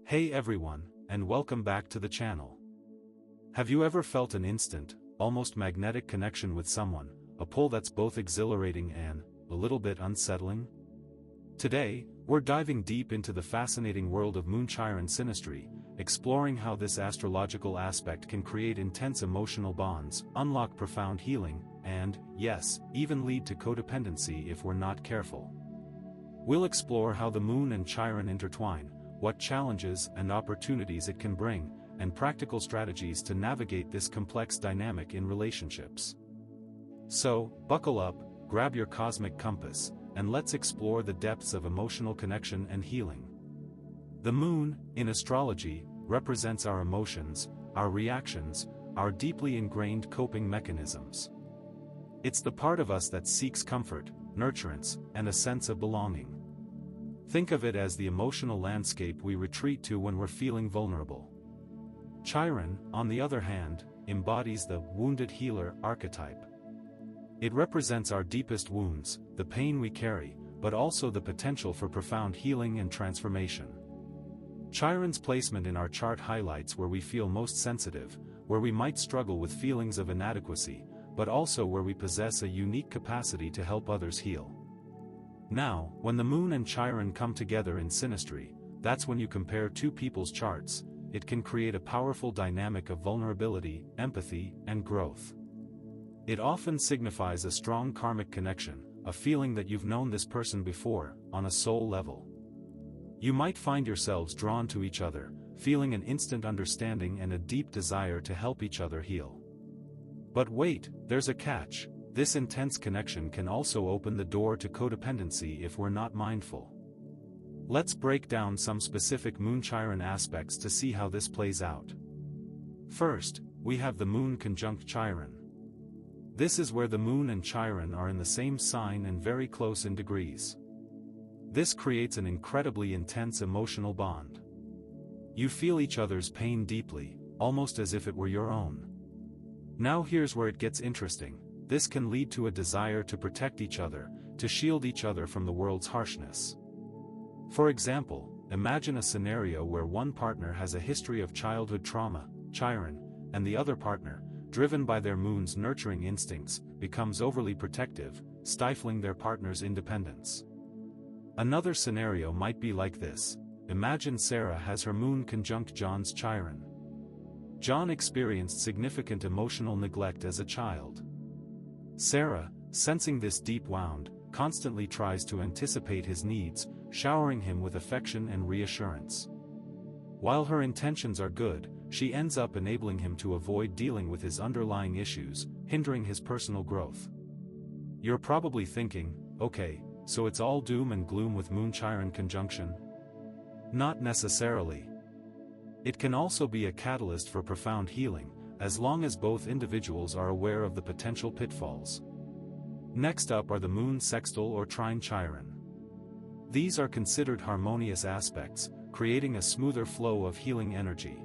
Hey everyone, and welcome back to the channel. Have you ever felt an instant, almost magnetic connection with someone, a pull that's both exhilarating and a little bit unsettling? Today, we're diving deep into the fascinating world of Moon-Chiron synastry, exploring how this astrological aspect can create intense emotional bonds, unlock profound healing, and, yes, even lead to codependency if we're not careful. We'll explore how the Moon and Chiron intertwine, what challenges and opportunities it can bring, and practical strategies to navigate this complex dynamic in relationships. So, buckle up, grab your cosmic compass, and let's explore the depths of emotional connection and healing. The Moon, in astrology, represents our emotions, our reactions, our deeply ingrained coping mechanisms. It's the part of us that seeks comfort, nurturance, and a sense of belonging. Think of it as the emotional landscape we retreat to when we're feeling vulnerable. Chiron, on the other hand, embodies the wounded healer archetype. It represents our deepest wounds, the pain we carry, but also the potential for profound healing and transformation. Chiron's placement in our chart highlights where we feel most sensitive, where we might struggle with feelings of inadequacy, but also where we possess a unique capacity to help others heal. Now, when the Moon and Chiron come together in synastry, that's when you compare two people's charts. It can create a powerful dynamic of vulnerability, empathy, and growth. It often signifies a strong karmic connection, a feeling that you've known this person before, on a soul level. You might find yourselves drawn to each other, feeling an instant understanding and a deep desire to help each other heal. But wait, there's a catch. This intense connection can also open the door to codependency if we're not mindful. Let's break down some specific Moon-Chiron aspects to see how this plays out. First, we have the Moon conjunct Chiron. This is where the Moon and Chiron are in the same sign and very close in degrees. This creates an incredibly intense emotional bond. You feel each other's pain deeply, almost as if it were your own. Now here's where it gets interesting. This can lead to a desire to protect each other, to shield each other from the world's harshness. For example, imagine a scenario where one partner has a history of childhood trauma, Chiron, and the other partner, driven by their Moon's nurturing instincts, becomes overly protective, stifling their partner's independence. Another scenario might be like this. Imagine Sarah has her Moon conjunct John's Chiron. John experienced significant emotional neglect as a child. Sarah, sensing this deep wound, constantly tries to anticipate his needs, showering him with affection and reassurance. While her intentions are good, she ends up enabling him to avoid dealing with his underlying issues, hindering his personal growth. You're probably thinking, okay, so it's all doom and gloom with Moon-Chiron conjunction? Not necessarily. It can also be a catalyst for profound healing, as long as both individuals are aware of the potential pitfalls. Next up are the Moon sextile or trine Chiron. These are considered harmonious aspects, creating a smoother flow of healing energy.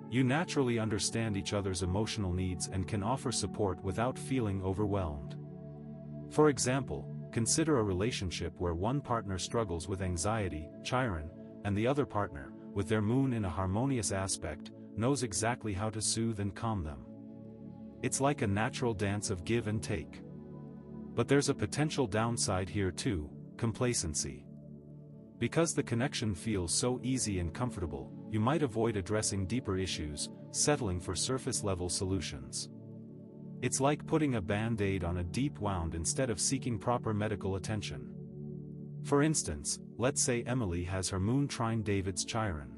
You naturally understand each other's emotional needs and can offer support without feeling overwhelmed. For example, consider a relationship where one partner struggles with anxiety, Chiron, and the other partner, with their Moon in a harmonious aspect, knows exactly how to soothe and calm them. It's like a natural dance of give and take. But there's a potential downside here too, complacency. Because the connection feels so easy and comfortable, you might avoid addressing deeper issues, settling for surface-level solutions. It's like putting a band-aid on a deep wound instead of seeking proper medical attention. For instance, let's say Emily has her Moon trine David's Chiron.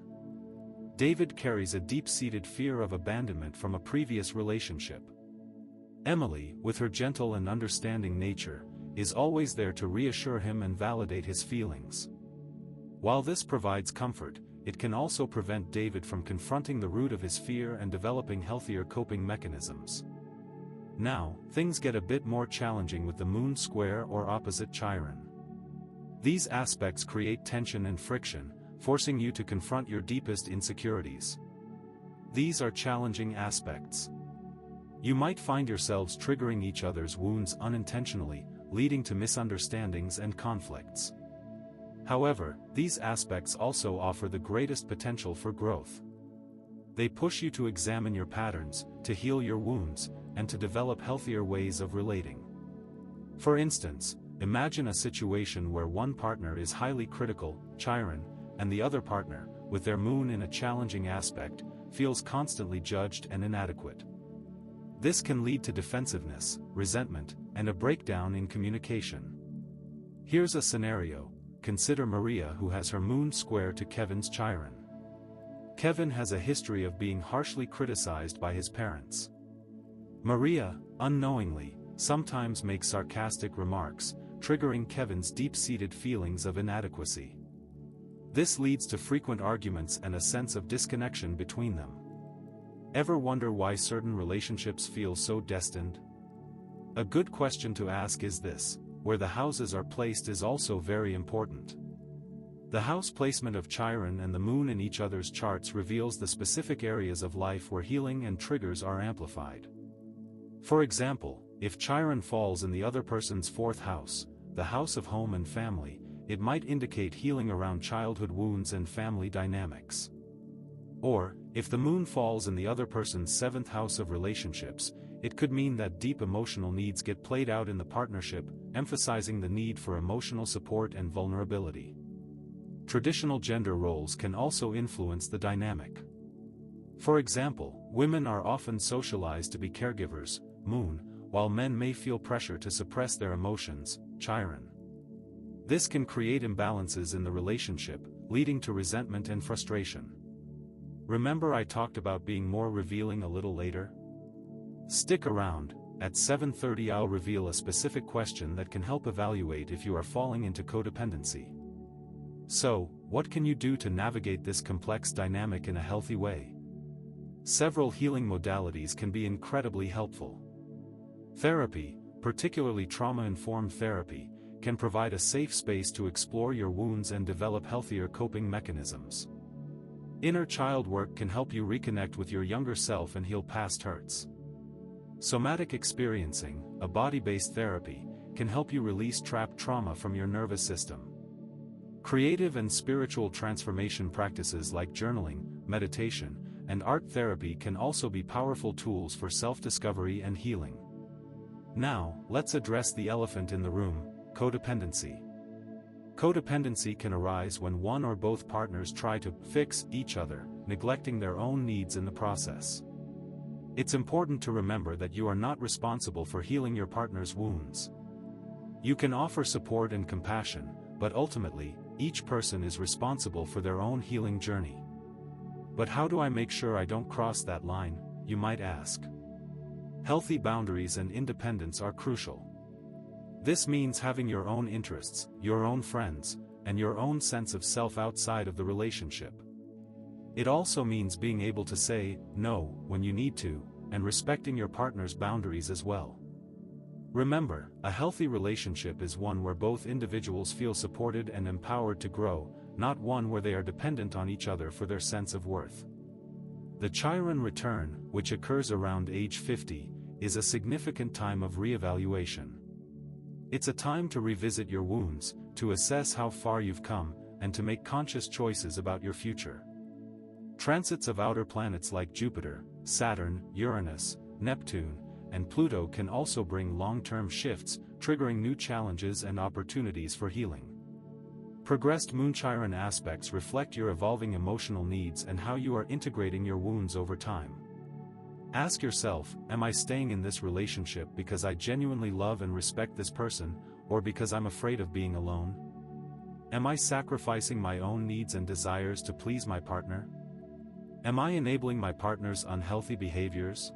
David carries a deep-seated fear of abandonment from a previous relationship. Emily, with her gentle and understanding nature, is always there to reassure him and validate his feelings. While this provides comfort, it can also prevent David from confronting the root of his fear and developing healthier coping mechanisms. Now, things get a bit more challenging with the Moon square or opposite Chiron. These aspects create tension and friction, forcing you to confront your deepest insecurities. These are challenging aspects. You might find yourselves triggering each other's wounds unintentionally, leading to misunderstandings and conflicts. However, these aspects also offer the greatest potential for growth. They push you to examine your patterns, to heal your wounds, and to develop healthier ways of relating. For instance, imagine a situation where one partner is highly critical, Chiron, and the other partner, with their moon in a challenging aspect, feels constantly judged and inadequate. This can lead to defensiveness, resentment, and a breakdown in communication. Here's a scenario. Consider Maria, who has her moon square to Kevin's Chiron. Kevin has a history of being harshly criticized by his parents. Maria, unknowingly, sometimes makes sarcastic remarks, triggering Kevin's deep-seated feelings of inadequacy. This leads to frequent arguments and a sense of disconnection between them. Ever wonder why certain relationships feel so destined? A good question to ask is this: where the houses are placed is also very important. The house placement of Chiron and the moon in each other's charts reveals the specific areas of life where healing and triggers are amplified. For example, if Chiron falls in the other person's fourth house, the house of home and family, it might indicate healing around childhood wounds and family dynamics. Or, if the moon falls in the other person's seventh house of relationships, it could mean that deep emotional needs get played out in the partnership, emphasizing the need for emotional support and vulnerability. Traditional gender roles can also influence the dynamic. For example, women are often socialized to be caregivers, Moon, while men may feel pressure to suppress their emotions, Chiron. This can create imbalances in the relationship, leading to resentment and frustration. Remember I talked about being more revealing a little later? Stick around. At 7:30 I'll reveal a specific question that can help evaluate if you are falling into codependency. So, what can you do to navigate this complex dynamic in a healthy way? Several healing modalities can be incredibly helpful. Therapy, particularly trauma-informed therapy, can provide a safe space to explore your wounds and develop healthier coping mechanisms. Inner child work can help you reconnect with your younger self and heal past hurts. Somatic experiencing, a body-based therapy, can help you release trapped trauma from your nervous system. Creative and spiritual transformation practices like journaling, meditation, and art therapy can also be powerful tools for self-discovery and healing. Now, let's address the elephant in the room: codependency. Codependency can arise when one or both partners try to fix each other, neglecting their own needs in the process. It's important to remember that you are not responsible for healing your partner's wounds. You can offer support and compassion, but ultimately, each person is responsible for their own healing journey. But how do I make sure I don't cross that line, you might ask? Healthy boundaries and independence are crucial. This means having your own interests, your own friends, and your own sense of self outside of the relationship. It also means being able to say no when you need to, and respecting your partner's boundaries as well. Remember, a healthy relationship is one where both individuals feel supported and empowered to grow, not one where they are dependent on each other for their sense of worth. The Chiron return, which occurs around age 50, is a significant time of reevaluation. It's a time to revisit your wounds, to assess how far you've come, and to make conscious choices about your future. Transits of outer planets like Jupiter, Saturn, Uranus, Neptune, and Pluto can also bring long-term shifts, triggering new challenges and opportunities for healing. Progressed Moon-Chiron aspects reflect your evolving emotional needs and how you are integrating your wounds over time. Ask yourself, am I staying in this relationship because I genuinely love and respect this person, or because I'm afraid of being alone? Am I sacrificing my own needs and desires to please my partner? Am I enabling my partner's unhealthy behaviors?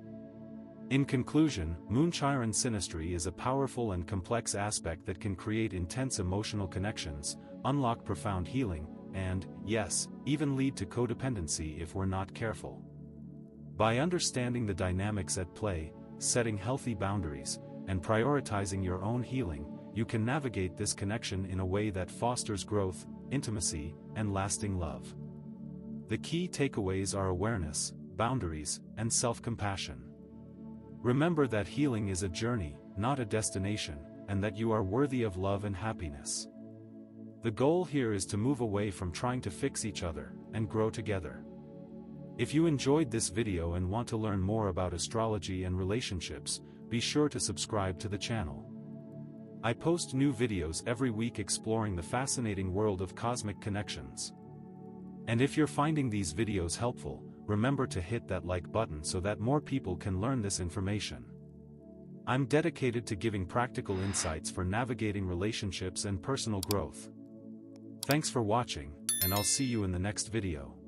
In conclusion, Moon-Chiron synastry is a powerful and complex aspect that can create intense emotional connections, unlock profound healing, and, yes, even lead to codependency if we're not careful. By understanding the dynamics at play, setting healthy boundaries, and prioritizing your own healing, you can navigate this connection in a way that fosters growth, intimacy, and lasting love. The key takeaways are awareness, boundaries, and self-compassion. Remember that healing is a journey, not a destination, and that you are worthy of love and happiness. The goal here is to move away from trying to fix each other, and grow together. If you enjoyed this video and want to learn more about astrology and relationships, be sure to subscribe to the channel. I post new videos every week exploring the fascinating world of cosmic connections. And if you're finding these videos helpful, remember to hit that like button so that more people can learn this information. I'm dedicated to giving practical insights for navigating relationships and personal growth. Thanks for watching, and I'll see you in the next video.